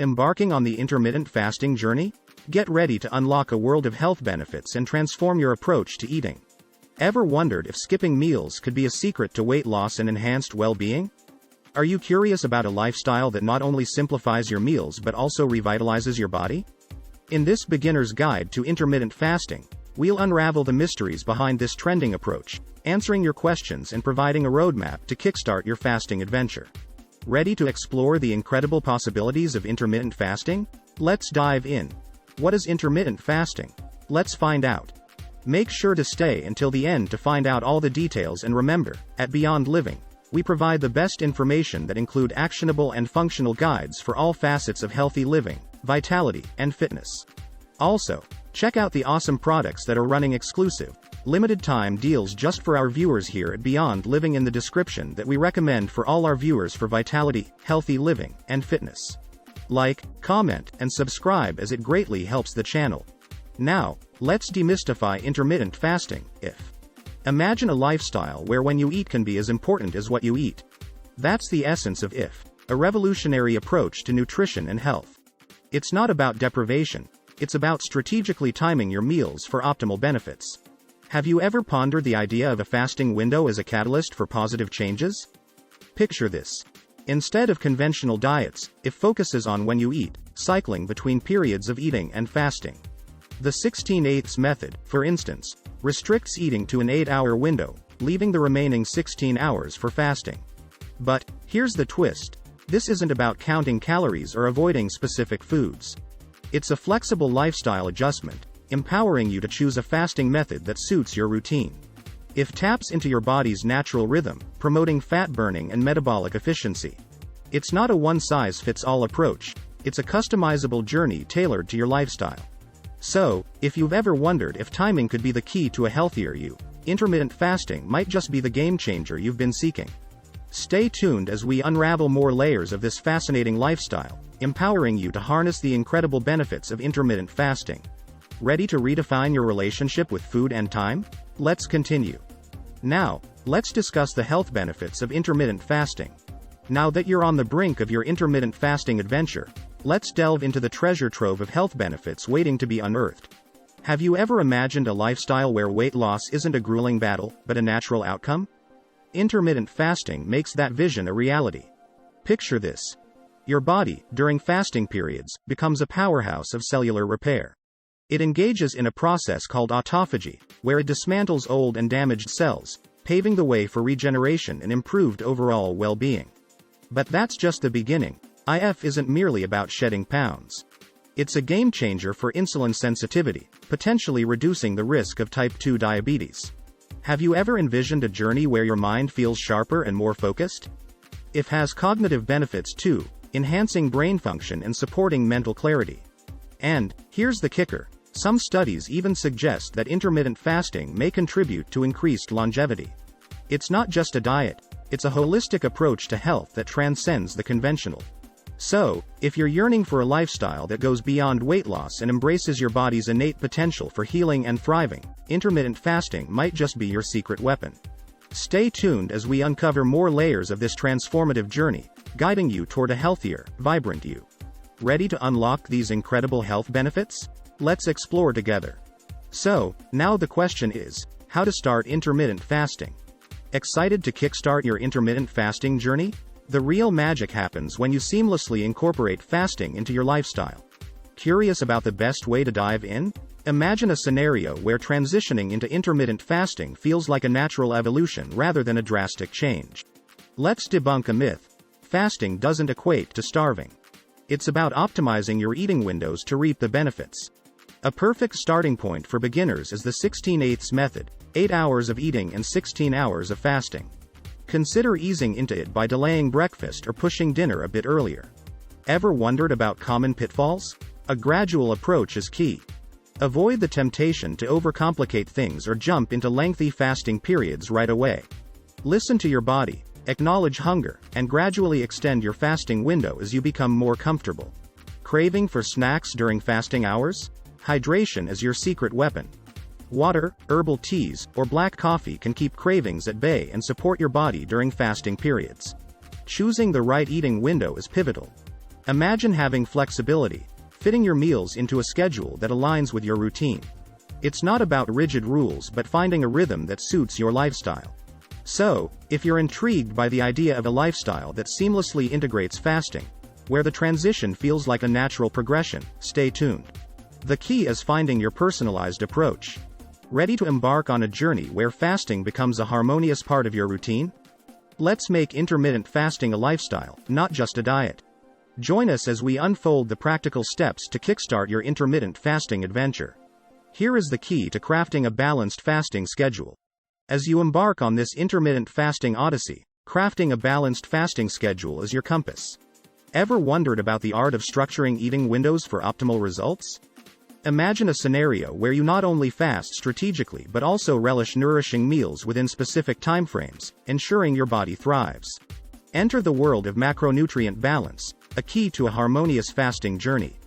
Embarking on the intermittent fasting journey? Get ready to unlock a world of health benefits and transform your approach to eating. Ever wondered if skipping meals could be a secret to weight loss and enhanced well-being? Are you curious about a lifestyle that not only simplifies your meals but also revitalizes your body? In this beginner's guide to intermittent fasting, we'll unravel the mysteries behind this trending approach, answering your questions and providing a roadmap to kickstart your fasting adventure. Ready to explore the incredible possibilities of intermittent fasting? Let's dive in. What is intermittent fasting? Let's find out. Make sure to stay until the end to find out all the details, and remember, at Beyond Living, we provide the best information that include actionable and functional guides for all facets of healthy living, vitality, and fitness. Also, check out the awesome products that are running exclusive, limited-time deals just for our viewers here at Beyond Living in the description that we recommend for all our viewers for vitality, healthy living, and fitness. Like, comment, and subscribe as it greatly helps the channel. Now, let's demystify intermittent fasting. Imagine a lifestyle where when you eat can be as important as what you eat. That's the essence of IF, a revolutionary approach to nutrition and health. It's not about deprivation, it's about strategically timing your meals for optimal benefits. Have you ever pondered the idea of a fasting window as a catalyst for positive changes? Picture this. Instead of conventional diets, IF focuses on when you eat, cycling between periods of eating and fasting. The 16/8 method, for instance, restricts eating to an 8-hour window, leaving the remaining 16 hours for fasting. But, here's the twist. This isn't about counting calories or avoiding specific foods. It's a flexible lifestyle adjustment, empowering you to choose a fasting method that suits your routine. IF taps into your body's natural rhythm, promoting fat burning and metabolic efficiency. It's not a one-size-fits-all approach, it's a customizable journey tailored to your lifestyle. So, if you've ever wondered if timing could be the key to a healthier you, intermittent fasting might just be the game-changer you've been seeking. Stay tuned as we unravel more layers of this fascinating lifestyle, empowering you to harness the incredible benefits of intermittent fasting. Ready to redefine your relationship with food and time? Let's continue. Now, let's discuss the health benefits of intermittent fasting. Now that you're on the brink of your intermittent fasting adventure, let's delve into the treasure trove of health benefits waiting to be unearthed. Have you ever imagined a lifestyle where weight loss isn't a grueling battle, but a natural outcome? Intermittent fasting makes that vision a reality. Picture this. Your body, during fasting periods, becomes a powerhouse of cellular repair. It engages in a process called autophagy, where it dismantles old and damaged cells, paving the way for regeneration and improved overall well-being. But that's just the beginning. IF isn't merely about shedding pounds. It's a game-changer for insulin sensitivity, potentially reducing the risk of type 2 diabetes. Have you ever envisioned a journey where your mind feels sharper and more focused? IF has cognitive benefits too, enhancing brain function and supporting mental clarity. And, here's the kicker, some studies even suggest that intermittent fasting may contribute to increased longevity. It's not just a diet, it's a holistic approach to health that transcends the conventional. So, if you're yearning for a lifestyle that goes beyond weight loss and embraces your body's innate potential for healing and thriving, intermittent fasting might just be your secret weapon. Stay tuned as we uncover more layers of this transformative journey, guiding you toward a healthier, vibrant you. Ready to unlock these incredible health benefits? Let's explore together. So, now the question is, how to start intermittent fasting? Excited to kickstart your intermittent fasting journey? The real magic happens when you seamlessly incorporate fasting into your lifestyle. Curious about the best way to dive in? Imagine a scenario where transitioning into intermittent fasting feels like a natural evolution rather than a drastic change. Let's debunk a myth. Fasting doesn't equate to starving. It's about optimizing your eating windows to reap the benefits. A perfect starting point for beginners is the 16/8 method, 8 hours of eating and 16 hours of fasting. Consider easing into it by delaying breakfast or pushing dinner a bit earlier. Ever wondered about common pitfalls? A gradual approach is key. Avoid the temptation to overcomplicate things or jump into lengthy fasting periods right away. Listen to your body, acknowledge hunger, and gradually extend your fasting window as you become more comfortable. Craving for snacks during fasting hours? Hydration is your secret weapon. Water, herbal teas, or black coffee can keep cravings at bay and support your body during fasting periods. Choosing the right eating window is pivotal. Imagine having flexibility, fitting your meals into a schedule that aligns with your routine. It's not about rigid rules but finding a rhythm that suits your lifestyle. So, if you're intrigued by the idea of a lifestyle that seamlessly integrates fasting, where the transition feels like a natural progression, stay tuned. The key is finding your personalized approach. Ready to embark on a journey where fasting becomes a harmonious part of your routine? Let's make intermittent fasting a lifestyle, not just a diet. Join us as we unfold the practical steps to kickstart your intermittent fasting adventure. Here is the key to crafting a balanced fasting schedule. As you embark on this intermittent fasting odyssey, crafting a balanced fasting schedule is your compass. Ever wondered about the art of structuring eating windows for optimal results? Imagine a scenario where you not only fast strategically but also relish nourishing meals within specific timeframes, ensuring your body thrives. Enter the world of macronutrient balance, a key to a harmonious fasting journey.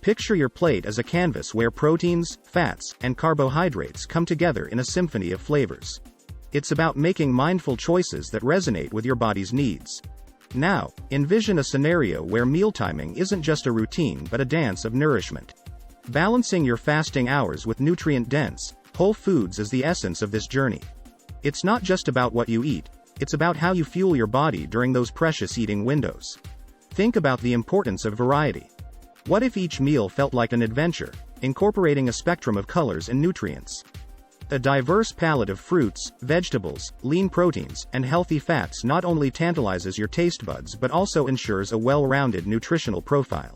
Picture your plate as a canvas where proteins, fats, and carbohydrates come together in a symphony of flavors. It's about making mindful choices that resonate with your body's needs. Now, envision a scenario where meal timing isn't just a routine but a dance of nourishment. Balancing your fasting hours with nutrient-dense, whole foods is the essence of this journey. It's not just about what you eat, it's about how you fuel your body during those precious eating windows. Think about the importance of variety. What if each meal felt like an adventure, incorporating a spectrum of colors and nutrients? A diverse palette of fruits, vegetables, lean proteins, and healthy fats not only tantalizes your taste buds but also ensures a well-rounded nutritional profile.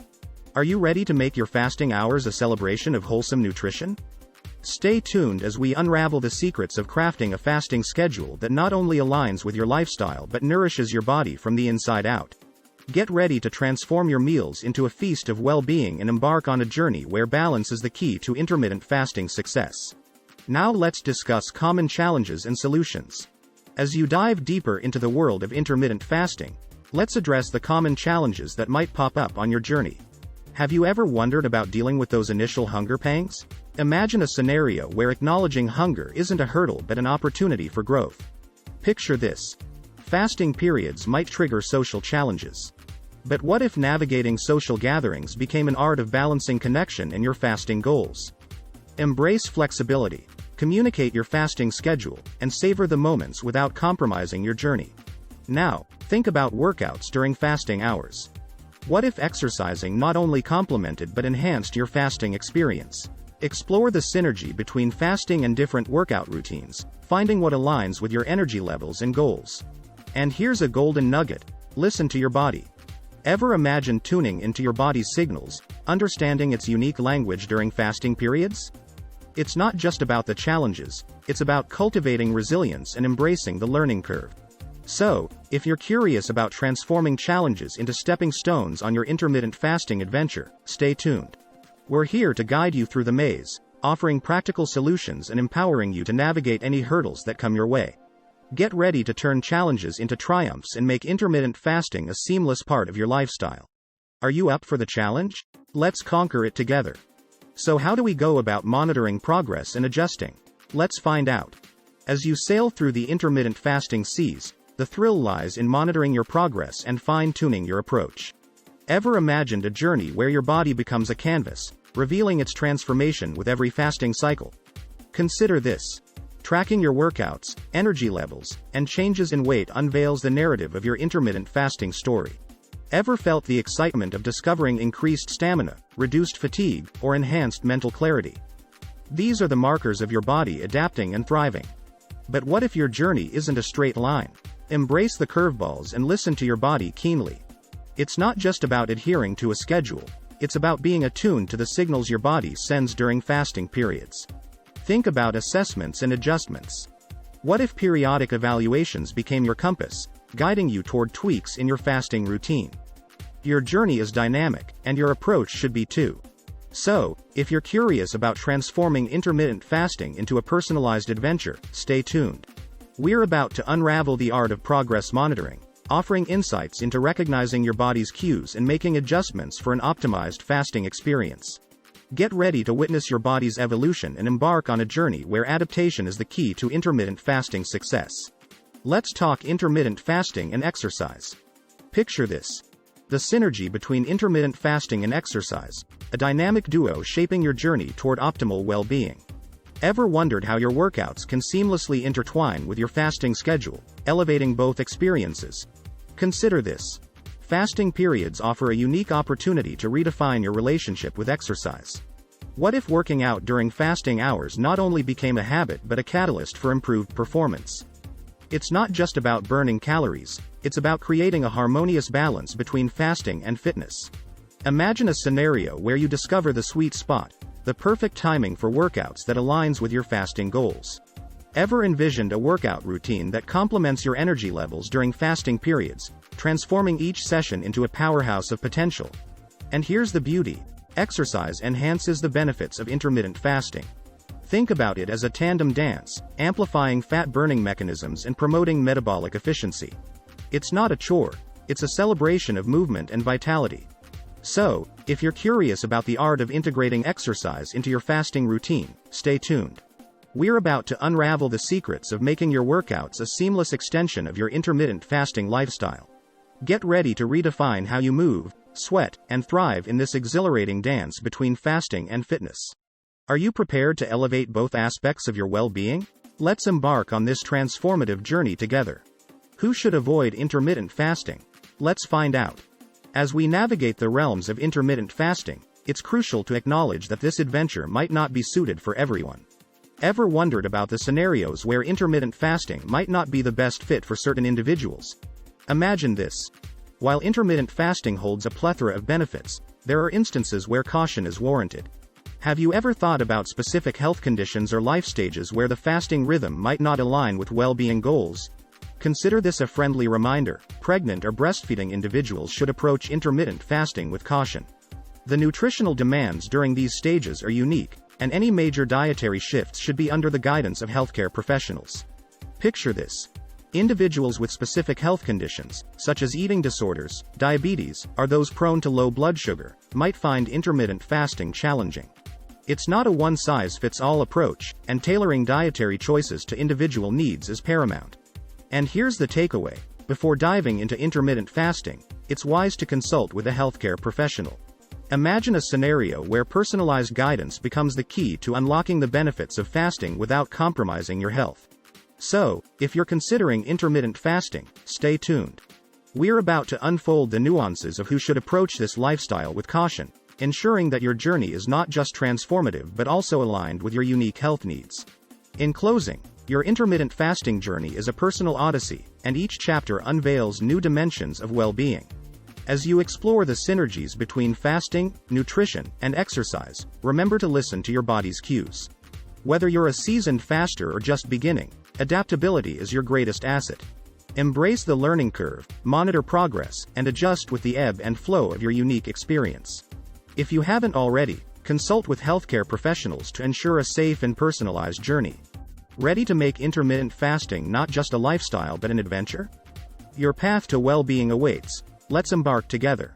Are you ready to make your fasting hours a celebration of wholesome nutrition? Stay tuned as we unravel the secrets of crafting a fasting schedule that not only aligns with your lifestyle but nourishes your body from the inside out. Get ready to transform your meals into a feast of well-being and embark on a journey where balance is the key to intermittent fasting success. Now let's discuss common challenges and solutions. As you dive deeper into the world of intermittent fasting, let's address the common challenges that might pop up on your journey. Have you ever wondered about dealing with those initial hunger pangs? Imagine a scenario where acknowledging hunger isn't a hurdle but an opportunity for growth. Picture this. Fasting periods might trigger social challenges. But what if navigating social gatherings became an art of balancing connection and your fasting goals? Embrace flexibility, communicate your fasting schedule, and savor the moments without compromising your journey. Now, think about workouts during fasting hours. What if exercising not only complemented but enhanced your fasting experience? Explore the synergy between fasting and different workout routines, finding what aligns with your energy levels and goals. And here's a golden nugget: listen to your body. Ever imagine tuning into your body's signals, understanding its unique language during fasting periods? It's not just about the challenges, it's about cultivating resilience and embracing the learning curve. So, if you're curious about transforming challenges into stepping stones on your intermittent fasting adventure, stay tuned. We're here to guide you through the maze, offering practical solutions and empowering you to navigate any hurdles that come your way. Get ready to turn challenges into triumphs and make intermittent fasting a seamless part of your lifestyle. Are you up for the challenge? Let's conquer it together. So how do we go about monitoring progress and adjusting? Let's find out. As you sail through the intermittent fasting seas, the thrill lies in monitoring your progress and fine-tuning your approach. Ever imagined a journey where your body becomes a canvas, revealing its transformation with every fasting cycle? Consider this. Tracking your workouts, energy levels, and changes in weight unveils the narrative of your intermittent fasting story. Ever felt the excitement of discovering increased stamina, reduced fatigue, or enhanced mental clarity? These are the markers of your body adapting and thriving. But what if your journey isn't a straight line? Embrace the curveballs and listen to your body keenly. It's not just about adhering to a schedule, it's about being attuned to the signals your body sends during fasting periods. Think about assessments and adjustments. What if periodic evaluations became your compass, guiding you toward tweaks in your fasting routine? Your journey is dynamic, and your approach should be too. So, if you're curious about transforming intermittent fasting into a personalized adventure, stay tuned. We're about to unravel the art of progress monitoring, offering insights into recognizing your body's cues and making adjustments for an optimized fasting experience. Get ready to witness your body's evolution and embark on a journey where adaptation is the key to intermittent fasting success. Let's talk intermittent fasting and exercise. Picture this. The synergy between intermittent fasting and exercise, a dynamic duo shaping your journey toward optimal well-being. Ever wondered how your workouts can seamlessly intertwine with your fasting schedule, elevating both experiences? Consider this. Fasting periods offer a unique opportunity to redefine your relationship with exercise. What if working out during fasting hours not only became a habit but a catalyst for improved performance? It's not just about burning calories, it's about creating a harmonious balance between fasting and fitness. Imagine a scenario where you discover the sweet spot, the perfect timing for workouts that aligns with your fasting goals. Ever envisioned a workout routine that complements your energy levels during fasting periods, transforming each session into a powerhouse of potential? And here's the beauty. Exercise enhances the benefits of intermittent fasting. Think about it as a tandem dance, amplifying fat-burning mechanisms and promoting metabolic efficiency. It's not a chore, it's a celebration of movement and vitality. So, if you're curious about the art of integrating exercise into your fasting routine, stay tuned. We're about to unravel the secrets of making your workouts a seamless extension of your intermittent fasting lifestyle. Get ready to redefine how you move, sweat, and thrive in this exhilarating dance between fasting and fitness. Are you prepared to elevate both aspects of your well-being? Let's embark on this transformative journey together. Who should avoid intermittent fasting? Let's find out. As we navigate the realms of intermittent fasting, it's crucial to acknowledge that this adventure might not be suited for everyone. Ever wondered about the scenarios where intermittent fasting might not be the best fit for certain individuals? Imagine this. While intermittent fasting holds a plethora of benefits, there are instances where caution is warranted. Have you ever thought about specific health conditions or life stages where the fasting rhythm might not align with well-being goals? Consider this a friendly reminder. Pregnant or breastfeeding individuals should approach intermittent fasting with caution. The nutritional demands during these stages are unique, and any major dietary shifts should be under the guidance of healthcare professionals. Picture this. Individuals with specific health conditions, such as eating disorders, diabetes, or those prone to low blood sugar, might find intermittent fasting challenging. It's not a one-size-fits-all approach, and tailoring dietary choices to individual needs is paramount. And here's the takeaway. Before diving into intermittent fasting, it's wise to consult with a healthcare professional. Imagine a scenario where personalized guidance becomes the key to unlocking the benefits of fasting without compromising your health. So, if you're considering intermittent fasting, stay tuned. We're about to unfold the nuances of who should approach this lifestyle with caution, ensuring that your journey is not just transformative but also aligned with your unique health needs. In closing, your intermittent fasting journey is a personal odyssey, and each chapter unveils new dimensions of well-being. As you explore the synergies between fasting, nutrition, and exercise, remember to listen to your body's cues. Whether you're a seasoned faster or just beginning, adaptability is your greatest asset. Embrace the learning curve, monitor progress, and adjust with the ebb and flow of your unique experience. If you haven't already, consult with healthcare professionals to ensure a safe and personalized journey. Ready to make intermittent fasting not just a lifestyle but an adventure? Your path to well-being awaits. Let's embark together.